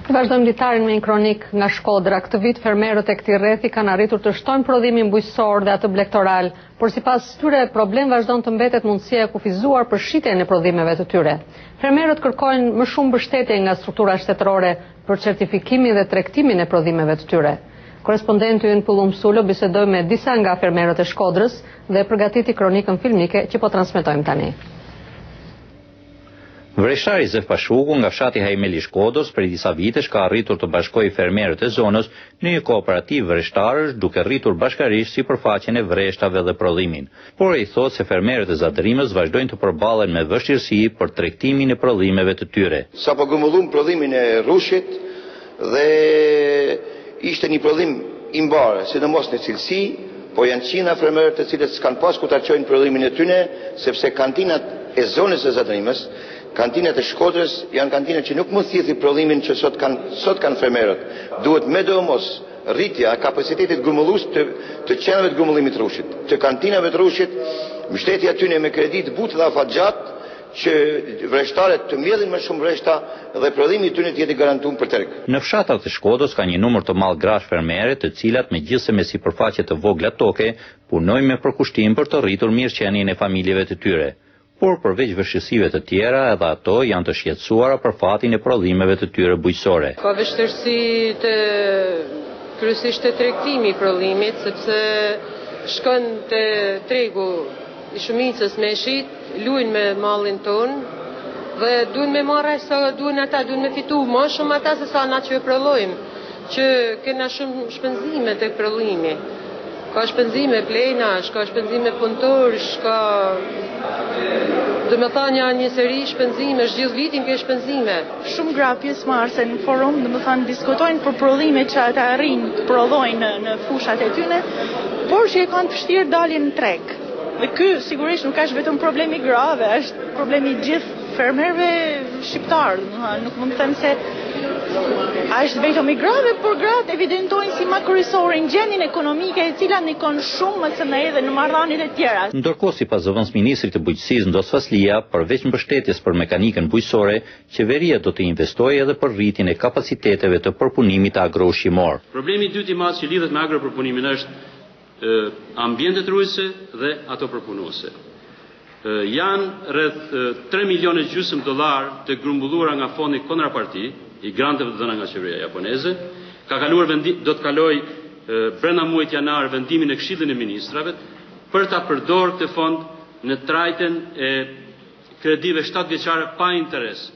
Vazhdojmë litarin me një kronik nga Shkodra. Këtë vit fermerët e këtij rrethi kanë arritur të shtojnë prodhimin bujqësor dhe atë blegtoral, por sipas tyre problem vazhdon të mbetet mundësia e kufizuar për shitjen e prodhimeve të tyre. Fermerët kërkojnë më shumë mbështetje nga struktura shtetërore për certifikimin dhe tregtimin e prodhimeve të tyre. Korespondenti ynë Pullum Sulo bisedoi me disa nga fermerët e Shkodrës dhe përgatiti kronikën filmike që po transmetojmë tani. Vreshtari Zef Pashuku nga fshati Hajmeli Shkodrës prej disa vitesh ka arritur të bashkojë fermerët e zonës në një kooperativë vreshtarësh duke rritur bashkërisht sipërfaqen e vreshtave dhe prodhimin. Por ai thotë se fermerët e Zadrimës vazhdojnë të përballen me vështirësi për tregtimin e prodhimeve të tyre. Sapo gëmëllum prodhimin e rrushit dhe ishte një prodhim i mbarë, sidomos në cilësi, po janë qindra fermerët të cilët s'kan pas ku ta çojnë prodhimin e tyre, sepse kantinat e zonës së Zadrimës, kantinat e Shkodrës janë kantinat që nuk mund thithë prodhimin që sot kanë fermerët. Duhet me domos rritja e kapacitetit gumullues të qendrave të gumullimit të rrushit, të kantinave të rrushit, mbështetja atyre me kredit butë dhe afatgjat që vreshtarët të mbjellin më shumë vreshta dhe prodhimi i tyre të jetë garantuar për treg. Në fshatat e Shkodrës ka një numër të madh grash fermerë, të cilat megjithëse me sipërfaqe të vogla toke, punojnë me përkushtim për të rritur mirëqenien e familjeve të tyre. Por përveç vështirësive të tjera, edhe ato janë të shqetësuara për fatin e prodhimeve të tyre bujqësore. Ka vështirësi kryesisht të tregtimi i prodhimit, sepse shkon te tregu i shumicës me shit, luajnë me mallin ton dhe duhen me marrë sa duhen ata, duhen me fitu më shumë ata se sa na që prodhojmë, që kena shumë shpenzime tek prodhimi. Ka shpenzime plenash, ka shpenzime punëtorësh, ka një seri shpenzime, gjithë vitin ke shpenzime. Shumë gra pjesëmarrëse në forum, diskutojnë për prodhime që ata arrin të prodhojnë në fushat e tyre, por që e kanë vështirë daljen në treg. Dhe ky sigurisht nuk është vetëm problemi grave, është problemi gjithë fermerëve shqiptarë, nuk mund të them se është vetëm i grave, por gratë evidentojnë si më kryesore në gjendjen ekonomike e cila nikon shumë më së miri edhe në marrëdhëniet e tjera. Ndërkohë, sipas zëvendësministrit të bujqësisë Ndos Faslia, përveç mbështetjes për mekanikën bujqësore, qeveria do të investojë edhe për rritjen e kapaciteteve të përpunimit agroushqimor. Problemi i dytë i madh që lidhet me agropërpunimin është ambientet rruajtëse dhe ato përpunuese. Janë rreth 3,5 milionë dollar të grumbulluara nga fondi kontraparti i granteve të dhëna nga qeveria japoneze. Do të kaloj brenda muajit janar vendimin e Këshillit të Ministrave për ta përdorur këtë fond në trajten e kredive 7 vjeçare pa interes,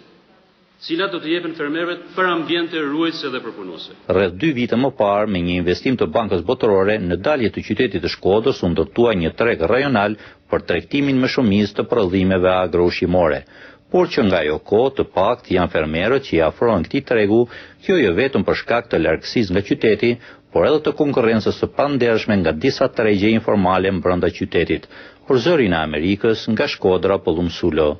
cilat do të jepen fermerëve për ambiente ruajtëse dhe përpunuese. Rreth 2 vite më parë, me një investim të Bankës Botërore, në dalje të qytetit të Shkodrës u ndërtua një treg rajonal për tregtimin me shumicë të prodhimeve agroushqimore. Por që nga ajo kohë të paktë janë fermerët që i afrohen këtij tregu, kjo jo vetëm për shkak të largësisë nga qyteti, por edhe të konkurrencës së pandershme nga disa tregje informale brenda qytetit. Për Zërin e Amerikës, nga Shkodra, Pullum Sulo.